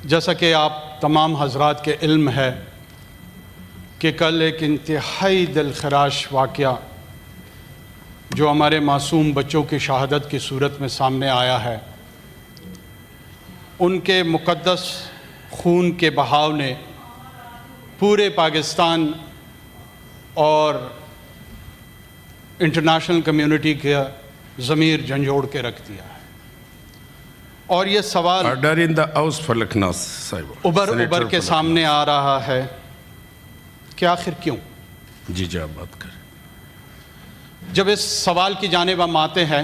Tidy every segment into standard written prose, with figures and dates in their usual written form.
جیسا کہ آپ تمام حضرات کے علم ہے کہ کل ایک انتہائی دلخراش واقعہ جو ہمارے معصوم بچوں کی شہادت کی صورت میں سامنے آیا ہے، ان کے مقدس خون کے بہاؤ نے پورے پاکستان اور انٹرنیشنل کمیونٹی کا ضمیر جھنجھوڑ کے رکھ دیا ہے۔ اور یہ سوال ابھر کے سامنے آ رہا ہے کہ آخر کیوں؟ جی آپ بات کریں۔ جب اس سوال کی جانب ہم آتے ہیں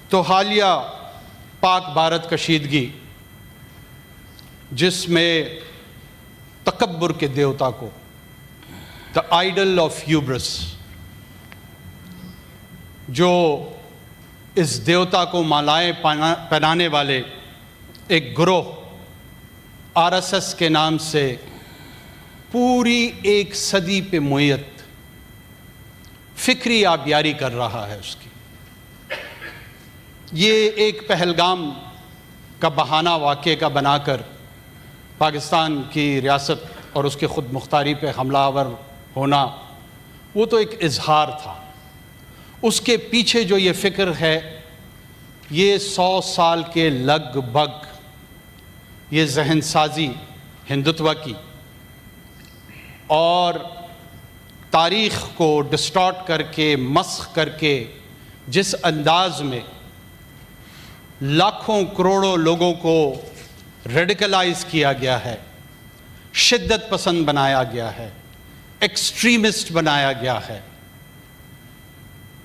تو حالیہ پاک بھارت کشیدگی، جس میں تکبر کے دیوتا کو، دا آئیڈل آف ہیوبرس، جو اس دیوتا کو مالائیں پہنانے والے ایک گروہ RSS کے نام سے پوری ایک صدی پہ معیت فکری آبیاری کر رہا ہے، اس کی یہ ایک پہلگام کا بہانہ واقعے کا بنا کر پاکستان کی ریاست اور اس کے خود مختاری پہ حملہ آور ہونا، وہ تو ایک اظہار تھا۔ اس کے پیچھے جو یہ فکر ہے، یہ 100 سال کے لگ بھگ یہ ذہن سازی ہندوتوا کی اور تاریخ کو ڈسٹارٹ کر کے، مسخ کر کے، جس انداز میں لاکھوں کروڑوں لوگوں کو ریڈیکلائز کیا گیا ہے، شدت پسند بنایا گیا ہے، ایکسٹریمسٹ بنایا گیا ہے،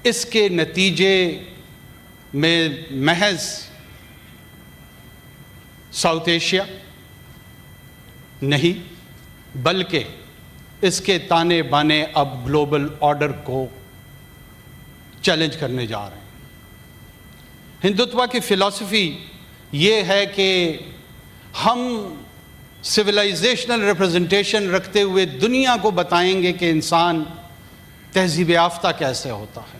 اس کے نتیجے میں محض ساؤتھ ایشیا نہیں بلکہ اس کے تانے بانے اب گلوبل آرڈر کو چیلنج کرنے جا رہے ہیں۔ ہندوتوا کی فلسفی یہ ہے کہ ہم سویلائزیشنل ریپرزنٹیشن رکھتے ہوئے دنیا کو بتائیں گے کہ انسان تہذیب یافتہ کیسے ہوتا ہے،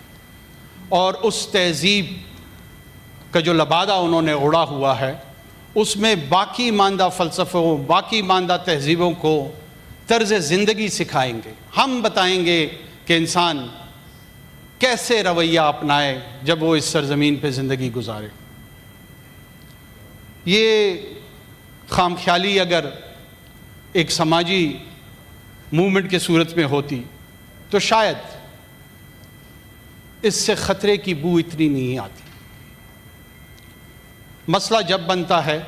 اور اس تہذیب کا جو لبادہ انہوں نے اڑا ہوا ہے، اس میں باقی ماندہ فلسفوں، باقی ماندہ تہذیبوں کو طرز زندگی سکھائیں گے۔ ہم بتائیں گے کہ انسان کیسے رویہ اپنائے جب وہ اس سرزمین پہ زندگی گزارے۔ یہ خام خیالی اگر ایک سماجی موومنٹ کی صورت میں ہوتی تو شاید اس سے خطرے کی بو اتنی نہیں آتی۔ مسئلہ جب بنتا ہے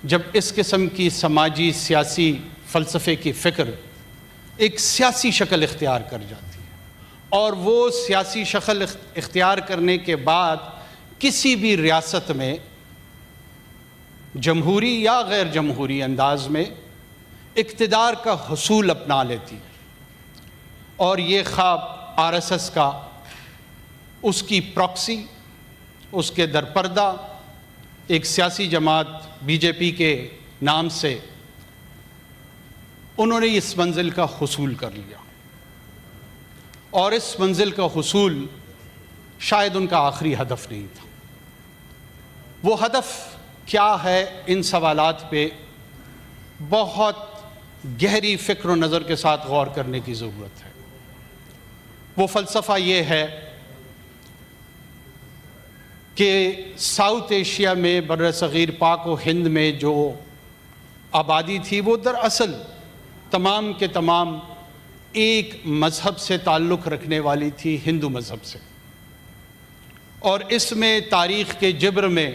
جب اس قسم کی سماجی سیاسی فلسفے کی فکر ایک سیاسی شکل اختیار کر جاتی ہے، اور وہ سیاسی شکل اختیار کرنے کے بعد کسی بھی ریاست میں جمہوری یا غیر جمہوری انداز میں اقتدار کا حصول اپنا لیتی ہے، اور یہ خواب RSS کا، اس کی پراکسی، اس کے درپردہ ایک سیاسی جماعت BJP کے نام سے انہوں نے اس منزل کا حصول کر لیا، اور اس منزل کا حصول شاید ان کا آخری ہدف نہیں تھا۔ وہ ہدف کیا ہے، ان سوالات پہ بہت گہری فکر و نظر کے ساتھ غور کرنے کی ضرورت ہے۔ وہ فلسفہ یہ ہے کہ ساؤتھ ایشیا میں، بر صغیر پاک و ہند میں جو آبادی تھی، وہ دراصل تمام کے تمام ایک مذہب سے تعلق رکھنے والی تھی، ہندو مذہب سے، اور اس میں تاریخ کے جبر میں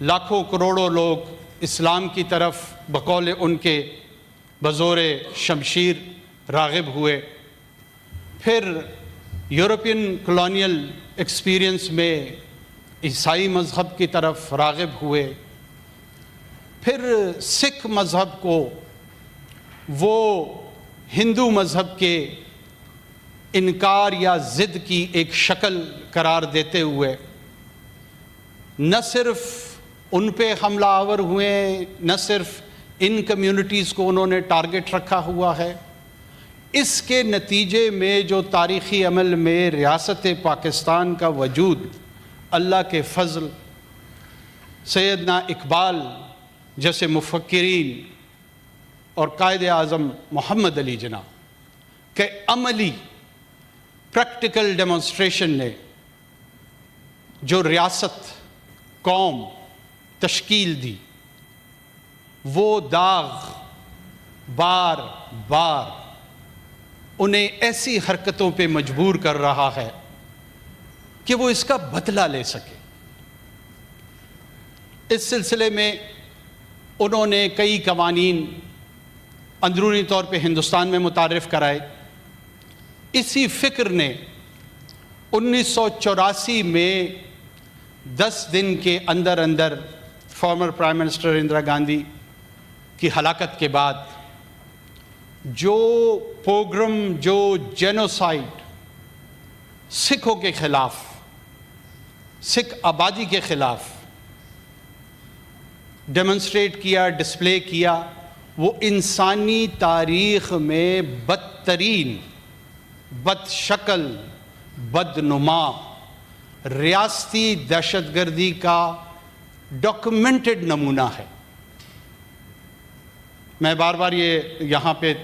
لاکھوں کروڑوں لوگ اسلام کی طرف بقول ان کے بزور شمشیر راغب ہوئے، پھر یورپین کلونیل ایکسپیرینس میں عیسائی مذہب کی طرف راغب ہوئے، پھر سکھ مذہب کو وہ ہندو مذہب کے انکار یا ضد کی ایک شکل قرار دیتے ہوئے نہ صرف ان پہ حملہ آور ہوئے، نہ صرف ان کمیونٹیز کو انہوں نے ٹارگٹ رکھا ہوا ہے، اس کے نتیجے میں جو تاریخی عمل میں ریاست پاکستان کا وجود اللہ کے فضل سیدنا اقبال جیسے مفکرین اور قائد اعظم محمد علی جناح کے عملی پریکٹیکل ڈیمونسٹریشن نے جو ریاست قوم تشکیل دی، وہ داغ بار بار انہیں ایسی حرکتوں پہ مجبور کر رہا ہے کہ وہ اس کا بدلہ لے سکے۔ اس سلسلے میں انہوں نے کئی قوانین اندرونی طور پہ ہندوستان میں متعارف کرائے۔ اسی فکر نے 1984 میں 10 دن کے اندر اندر former prime minister Indira Gandhi کی ہلاکت کے بعد جو پوگرم، جو جینوسائیڈ سکھوں کے خلاف، سکھ آبادی کے خلاف ڈیمونسٹریٹ کیا، ڈسپلے کیا، وہ انسانی تاریخ میں بدترین، بد شکل، بدنما ریاستی دہشت گردی کا ڈاکومنٹڈ نمونہ ہے۔ میں بار بار یہ یہاں پہ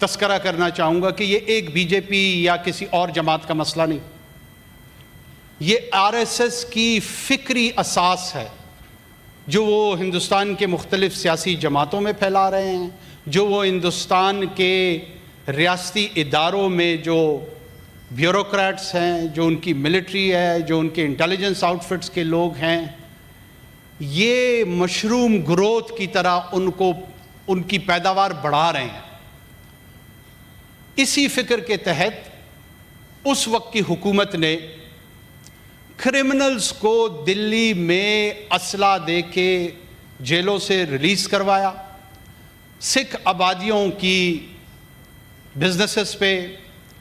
تذکرہ کرنا چاہوں گا کہ یہ ایک بی جے پی یا کسی اور جماعت کا مسئلہ نہیں، یہ آر ایس ایس کی فکری اساس ہے جو وہ ہندوستان کے مختلف سیاسی جماعتوں میں پھیلا رہے ہیں، جو وہ ہندوستان کے ریاستی اداروں میں جو بیوروکریٹس ہیں، جو ان کی ملٹری ہے، جو ان کے انٹیلیجنس آؤٹ فٹس کے لوگ ہیں، یہ مشروم گروتھ کی طرح ان کی پیداوار بڑھا رہے ہیں۔ اسی فکر کے تحت اس وقت کی حکومت نے کرمنلز کو دلی میں اسلحہ دے کے جیلوں سے ریلیز کروایا، سکھ آبادیوں کی بزنسز پہ،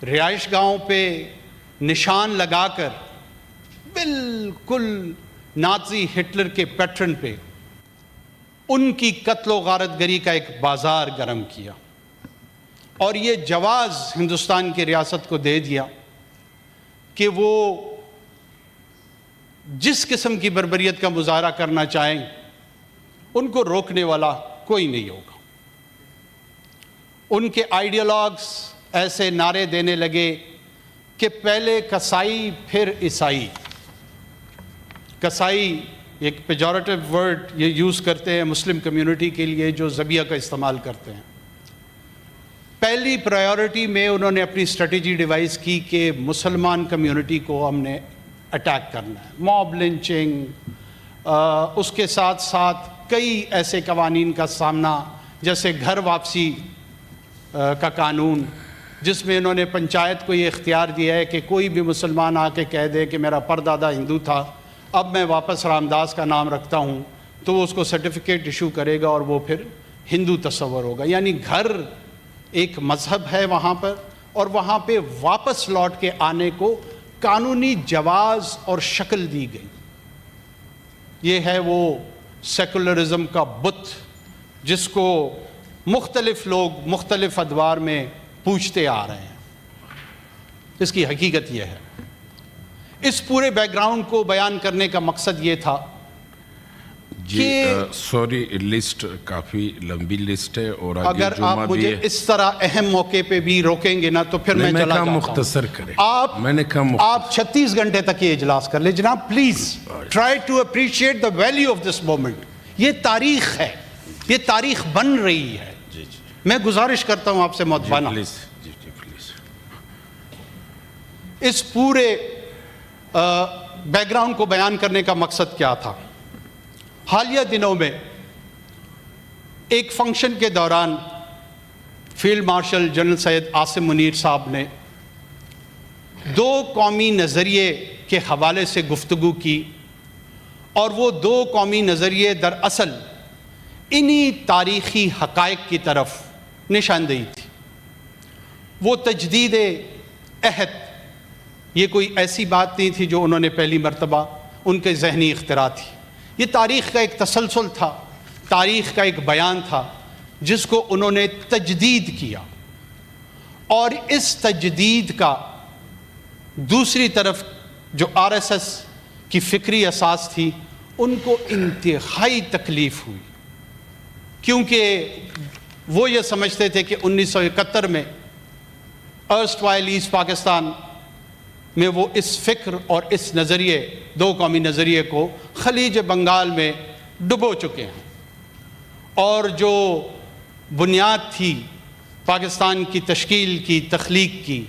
رہائش گاہوں پہ نشان لگا کر بالکل نازی ہٹلر کے پیٹرن پہ ان کی قتل و غارت گری کا ایک بازار گرم کیا، اور یہ جواز ہندوستان کی ریاست کو دے دیا کہ وہ جس قسم کی بربریت کا مظاہرہ کرنا چاہیں ان کو روکنے والا کوئی نہیں ہوگا۔ ان کے آئیڈیالوگز ایسے نعرے دینے لگے کہ پہلے کسائی پھر عیسائی۔ کسائی ایک پیجوریٹو ورڈ یہ یوز کرتے ہیں مسلم کمیونٹی کے لیے جو ذبیحہ کا استعمال کرتے ہیں۔ پہلی پرائیورٹی میں انہوں نے اپنی اسٹریٹجی ڈیوائز کی کہ مسلمان کمیونٹی کو ہم نے اٹیک کرنا ہے، موب لنچنگ، اس کے ساتھ ساتھ کئی ایسے قوانین کا سامنا، جیسے گھر واپسی کا قانون، جس میں انہوں نے پنچایت کو یہ اختیار دیا ہے کہ کوئی بھی مسلمان آ کے کہہ دے کہ میرا پردادا ہندو تھا، اب میں واپس رامداس کا نام رکھتا ہوں، تو وہ اس کو سرٹیفکیٹ ایشو کرے گا اور وہ پھر ہندو تصور ہوگا۔ یعنی گھر ایک مذہب ہے وہاں پر، اور وہاں پہ واپس لوٹ کے آنے کو قانونی جواز اور شکل دی گئی۔ یہ ہے وہ سیکولرزم کا بت جس کو مختلف لوگ مختلف ادوار میں پوچھتے آ رہے ہیں۔ اس کی حقیقت یہ ہے۔ اس پورے بیک گراؤنڈ کو بیان کرنے کا مقصد یہ تھا جی سوری، لسٹ کافی لمبی لسٹ ہے، اور اگر آپ مجھے اس طرح اہم موقع پہ بھی روکیں گے نا تو پھر میں چلا جاتا ہوں۔ مختصر کریں، آپ 36 گھنٹے تک یہ اجلاس کر لیں جناب، please try to appreciate the value of this moment. یہ تاریخ ہے، یہ تاریخ بن رہی ہے۔ میں گزارش کرتا ہوں آپ سے مؤدبانہ، اس پورے بیک گراؤنڈ کو بیان کرنے کا مقصد کیا تھا۔ حالیہ دنوں میں ایک فنکشن کے دوران field marshal general Syed Asim Munir صاحب نے 2 قومی نظریے کے حوالے سے گفتگو کی، اور وہ 2 قومی نظریے دراصل انہی تاریخی حقائق کی طرف نشاندہی تھی۔ وہ تجدید عہد، یہ کوئی ایسی بات نہیں تھی جو انہوں نے پہلی مرتبہ، ان کے ذہنی اختراع تھی۔ یہ تاریخ کا ایک تسلسل تھا، تاریخ کا ایک بیان تھا جس کو انہوں نے تجدید کیا، اور اس تجدید کا دوسری طرف جو آر ایس ایس کی فکری اساس تھی ان کو انتہائی تکلیف ہوئی۔ کیونکہ وہ یہ سمجھتے تھے کہ 1971 میں ارسٹ وائل ایسٹ پاکستان میں وہ اس فکر اور اس نظریے، دو قومی نظریے کو خلیج بنگال میں ڈبو چکے ہیں، اور جو بنیاد تھی پاکستان کی تشکیل کی، تخلیق کی،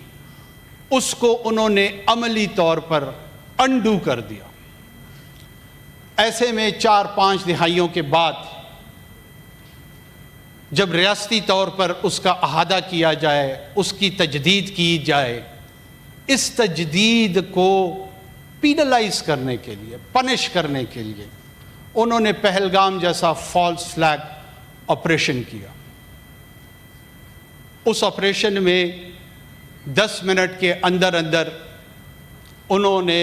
اس کو انہوں نے عملی طور پر انڈو کر دیا۔ ایسے میں 4-5 دہائیوں کے بعد جب ریاستی طور پر اس کا احاطہ کیا جائے، اس کی تجدید کی جائے، اس تجدید کو پینلائز کرنے کے لیے، پنش کرنے کے لیے انہوں نے پہلگام جیسا فالس فلیگ آپریشن کیا۔ اس آپریشن میں 10 منٹ کے اندر اندر انہوں نے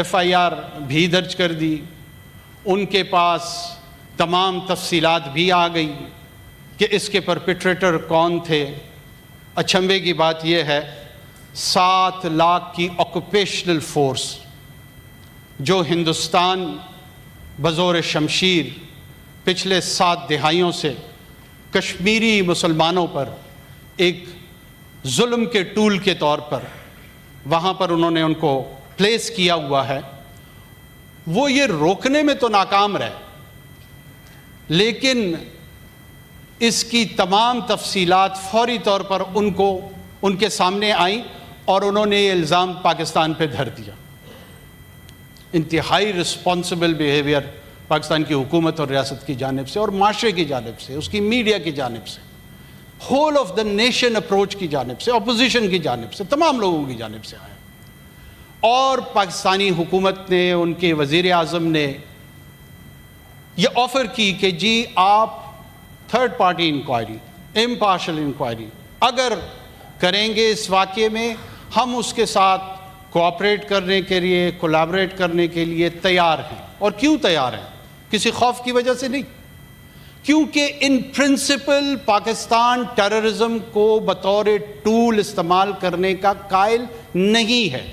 FIR بھی درج کر دی، ان کے پاس تمام تفصیلات بھی آ گئی کہ اس کے پرپیٹریٹر کون تھے۔ اچنبے کی بات یہ ہے 7 لاکھ کی آکوپیشنل فورس جو ہندوستان بزور شمشیر پچھلے 7 دہائیوں سے کشمیری مسلمانوں پر ایک ظلم کے ٹول کے طور پر وہاں پر انہوں نے ان کو پلیس کیا ہوا ہے، وہ یہ روکنے میں تو ناکام رہے، لیکن اس کی تمام تفصیلات فوری طور پر ان کے سامنے آئیں اور انہوں نے یہ الزام پاکستان پہ دھر دیا۔ انتہائی رسپانسبل بیہیویئر پاکستان کی حکومت اور ریاست کی جانب سے اور معاشرے کی جانب سے، اس کی میڈیا کی جانب سے، whole of the nation approach کی جانب سے، اپوزیشن کی جانب سے، تمام لوگوں کی جانب سے آیا، اور پاکستانی حکومت نے، ان کے وزیر اعظم نے یہ آفر کی کہ جی آپ third party inquiry, impartial inquiry اگر کریں گے اس واقعے میں، ہم اس کے ساتھ کوآپریٹ کرنے کے لیے، کولیبریٹ کرنے کے لیے تیار ہیں۔ اور کیوں تیار ہیں؟ کسی خوف کی وجہ سے نہیں، کیونکہ ان پرنسپل پاکستان ٹیررزم کو بطور ٹول استعمال کرنے کا قائل نہیں ہے،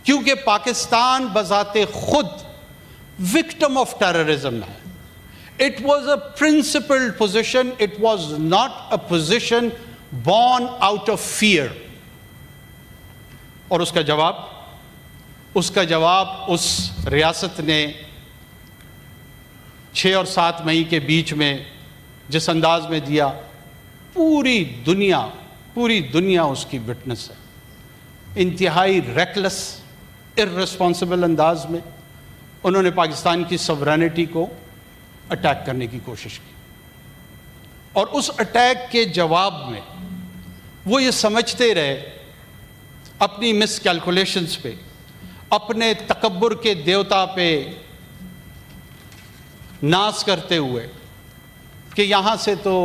کیونکہ پاکستان بذات خود وکٹم آف ٹیررزم ہے۔ It was a principled position, it was not a position born out of fear۔ اور اس کا جواب اس ریاست نے 6 اور 7 مئی کے بیچ میں جس انداز میں دیا، پوری دنیا اس کی وٹنس ہے۔ انتہائی ریکلس، ارریسپانسبل انداز میں انہوں نے پاکستان کی سورینٹی کو اٹیک کرنے کی کوشش کی، اور اس اٹیک کے جواب میں وہ یہ سمجھتے رہے اپنی مس کیلکولیشنز پہ، اپنے تکبر کے دیوتا پہ ناز کرتے ہوئے کہ یہاں سے تو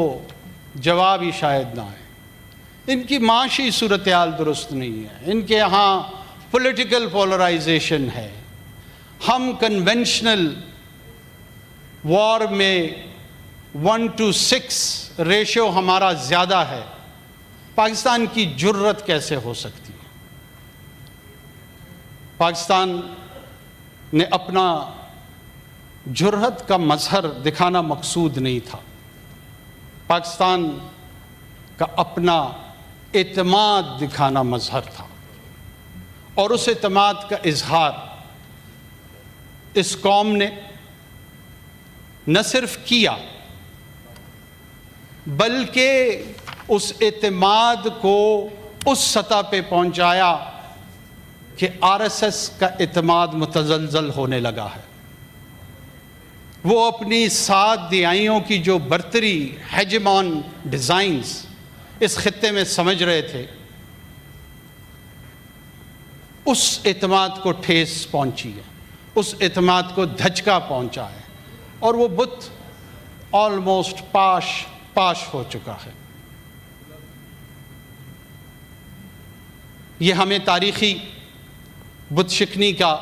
جواب ہی شاید نہ آئے، ان کی معاشی صورتحال درست نہیں ہے، ان کے یہاں پولیٹیکل پولرائزیشن ہے، ہم کنونشنل وار میں 1:6 ریشو ہمارا زیادہ ہے، پاکستان کی جرت کیسے ہو سکتی ہے؟ پاکستان نے اپنا جرت کا مظہر دکھانا مقصود نہیں تھا، پاکستان کا اپنا اعتماد دکھانا مظہر تھا، اور اس اعتماد کا اظہار اس قوم نے نہ صرف کیا بلکہ اس اعتماد کو اس سطح پہ پہنچایا کہ RSS کا اعتماد متزلزل ہونے لگا ہے۔ وہ اپنی 7 دہائیوں کی جو برتری، ہیجمون ڈیزائنز اس خطے میں سمجھ رہے تھے، اس اعتماد کو ٹھیس پہنچی ہے، اس اعتماد کو دھچکا پہنچا ہے، اور وہ بت آلموسٹ پاش ہو چکا ہے۔ یہ ہمیں تاریخی بت شکنی کا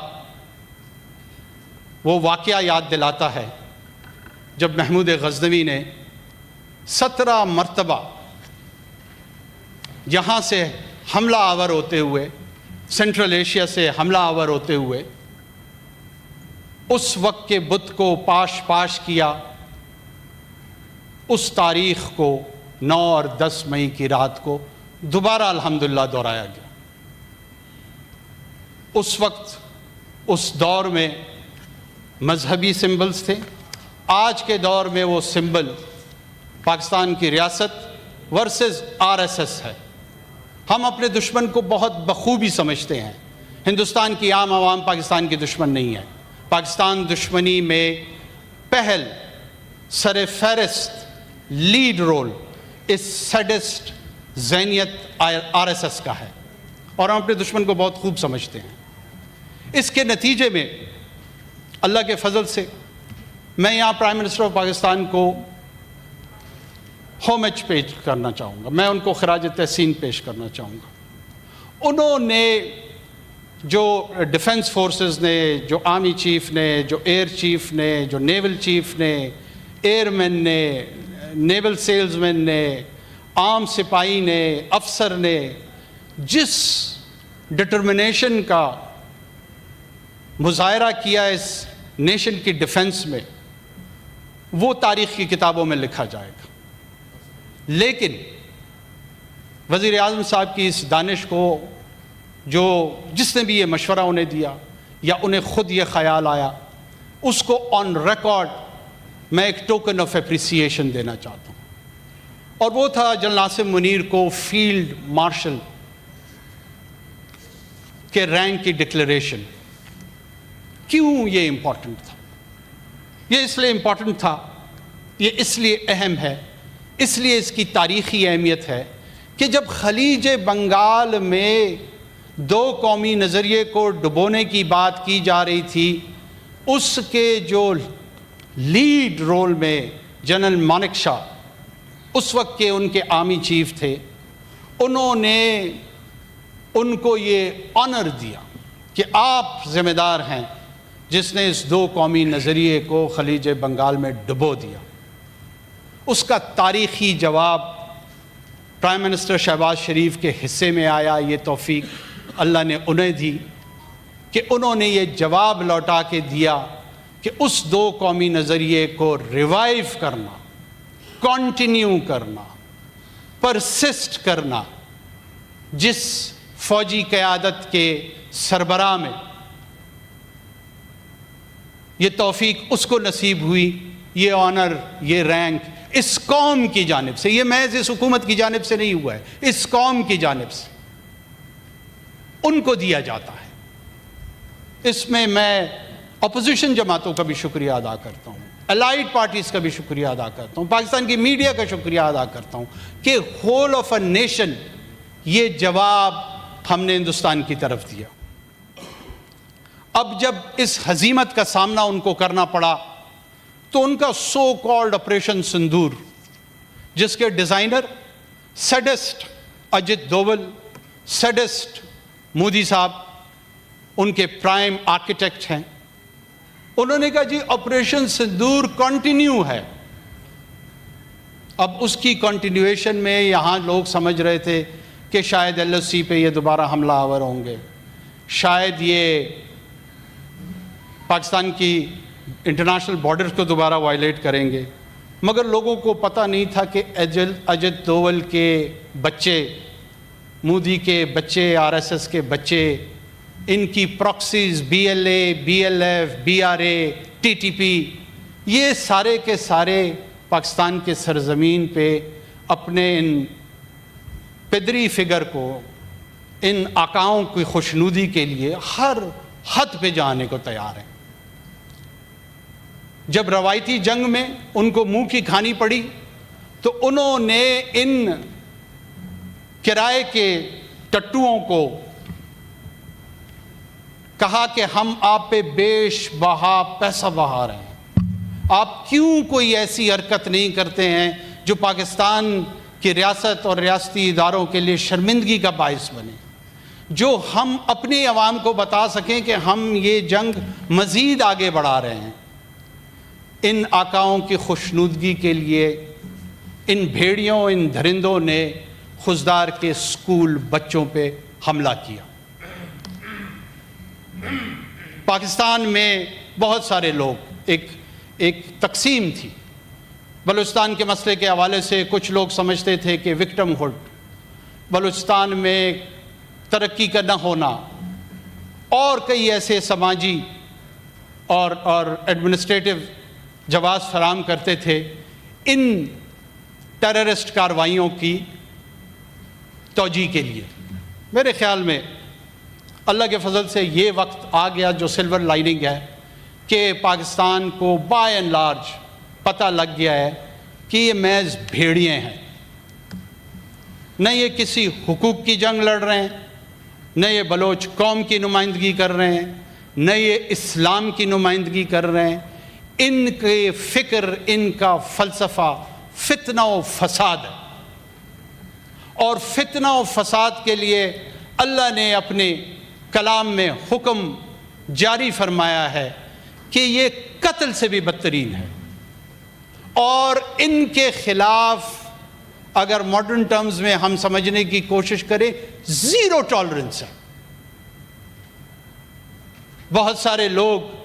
وہ واقعہ یاد دلاتا ہے جب محمود غزنوی نے 17 مرتبہ یہاں سے حملہ آور ہوتے ہوئے، سینٹرل ایشیا سے حملہ آور ہوتے ہوئے اس وقت کے بت کو پاش کیا، اس تاریخ کو 9 اور 10 مئی کی رات کو دوبارہ الحمدللہ دہرایا گیا۔ اس وقت اس دور میں مذہبی سمبلز تھے، آج کے دور میں وہ سمبل پاکستان کی ریاست ورسز RSS ہے۔ ہم اپنے دشمن کو بہت بخوبی سمجھتے ہیں۔ ہندوستان کی عام عوام پاکستان کی دشمن نہیں ہے۔ پاکستان دشمنی میں پہل سر فہرست لیڈ رول اس سیڈسٹ ذہنیت RSS کا ہے، اور ہم اپنے دشمن کو بہت خوب سمجھتے ہیں۔ اس کے نتیجے میں اللہ کے فضل سے میں یہاں پرائم منسٹر آف پاکستان کو ہومج پیش کرنا چاہوں گا، میں ان کو خراج تحسین پیش کرنا چاہوں گا۔ انہوں نے جو ڈیفنس فورسز نے، جو آرمی چیف نے، جو ایئر چیف نے، جو نیول چیف نے، ایئر مین نے، نیول سیلز مین نے، عام سپاہی نے، افسر نے جس ڈٹرمنیشن کا مظاہرہ کیا اس نیشن کی ڈیفنس میں، وہ تاریخ کی کتابوں میں لکھا جائے گا۔ لیکن وزیر اعظم صاحب کی اس دانش کو جس نے بھی یہ مشورہ انہیں دیا یا انہیں خود یہ خیال آیا، اس کو آن ریکارڈ میں ایک ٹوکن آف اپریسیشن دینا چاہتا ہوں، اور وہ تھا جنرل ناصر منیر کو فیلڈ مارشل کے رینک کی ڈکلیریشن۔ کیوں یہ امپورٹنٹ تھا؟ یہ اس لیے امپورٹنٹ تھا، یہ اس لیے اہم ہے، اس لیے اس کی تاریخی اہمیت ہے کہ جب خلیج بنگال میں 2 قومی نظریے کو ڈبونے کی بات کی جا رہی تھی، اس کے جو لیڈ رول میں جنرل مانک شاہ اس وقت کے ان کے آرمی چیف تھے، انہوں نے ان کو یہ آنر دیا کہ آپ ذمہ دار ہیں جس نے اس 2 قومی نظریے کو خلیج بنگال میں ڈبو دیا۔ اس کا تاریخی جواب پرائم منسٹر شہباز شریف کے حصے میں آیا۔ یہ توفیق اللہ نے انہیں دی کہ انہوں نے یہ جواب لوٹا کے دیا کہ اس 2 قومی نظریے کو ریوائیو کرنا، کنٹینیو کرنا، پرسسٹ کرنا، جس فوجی قیادت کے سربراہ میں یہ توفیق اس کو نصیب ہوئی، یہ آنر، یہ رینک اس قوم کی جانب سے، یہ محض اس حکومت کی جانب سے نہیں ہوا ہے، اس قوم کی جانب سے ان کو دیا جاتا ہے۔ اس میں اپوزیشن جماعتوں کا بھی شکریہ ادا کرتا ہوں، الائیڈ پارٹیز کا بھی شکریہ ادا کرتا ہوں، پاکستان کی میڈیا کا شکریہ ادا کرتا ہوں کہ ہول آف اے نیشن یہ جواب ہم نے ہندوستان کی طرف دیا۔ اب جب اس ہزیمت کا سامنا ان کو کرنا پڑا تو ان کا سو کالڈ آپریشن سندور، جس کے designer saddest اجت Doval, saddest Modi صاحب ان کے پرائم آرکیٹیکٹ ہیں، انہوں نے کہا جی آپریشن سندور کنٹینیو ہے۔ اب اس کی کنٹینیویشن میں یہاں لوگ سمجھ رہے تھے کہ شاید LOC پہ یہ دوبارہ حملہ آور ہوں گے، شاید یہ پاکستان کی انٹرنیشنل بارڈرز کو دوبارہ وائلیٹ کریں گے، مگر لوگوں کو پتہ نہیں تھا کہ اجت دوول کے بچے، مودی کے بچے، RSS کے بچے، ان کی proxies BLA، BLF، BRA، TTP، یہ سارے کے سارے پاکستان کے سرزمین پہ اپنے ان پدری فگر کو، ان آقاؤں کی خوشنودی کے لیے ہر حد پہ جانے کو تیار ہیں۔ جب روایتی جنگ میں ان کو منہ کی کھانی پڑی تو انہوں نے ان کرائے کے ٹٹوؤں کو کہا کہ ہم آپ پہ بیش بہا پیسہ بہا رہے ہیں، آپ کیوں کوئی ایسی حرکت نہیں کرتے ہیں جو پاکستان کی ریاست اور ریاستی اداروں کے لیے شرمندگی کا باعث بنے، جو ہم اپنی عوام کو بتا سکیں کہ ہم یہ جنگ مزید آگے بڑھا رہے ہیں۔ ان آقاؤں کی خوشنودگی کے لیے ان بھیڑیوں، ان دھرندوں نے خضدار کے اسکول بچوں پہ حملہ کیا۔ پاکستان میں بہت سارے لوگ، ایک تقسیم تھی، بلوچستان کے مسئلے کے حوالے سے کچھ لوگ سمجھتے تھے کہ وکٹم ہوڈ، بلوچستان میں ترقی کا نہ ہونا اور کئی ایسے سماجی اور ایڈمنسٹریٹو جواز فراہم کرتے تھے ان ٹیررسٹ کارروائیوں کی توجیہ کے لیے۔ میرے خیال میں اللہ کے فضل سے یہ وقت آ گیا جو سلور لائننگ ہے کہ پاکستان کو بائی اینڈ لارج پتہ لگ گیا ہے کہ یہ محض بھیڑیے ہیں، نہ یہ کسی حقوق کی جنگ لڑ رہے ہیں، نہ یہ بلوچ قوم کی نمائندگی کر رہے ہیں، نہ یہ اسلام کی نمائندگی کر رہے ہیں۔ ان کے فکر، ان کا فلسفہ فتنہ و فساد ہے، اور فتنہ و فساد کے لیے اللہ نے اپنے کلام میں حکم جاری فرمایا ہے کہ یہ قتل سے بھی بدترین ہے، اور ان کے خلاف اگر ماڈرن ٹرمز میں ہم سمجھنے کی کوشش کریں زیرو ٹالرنس ہے۔ بہت سارے لوگ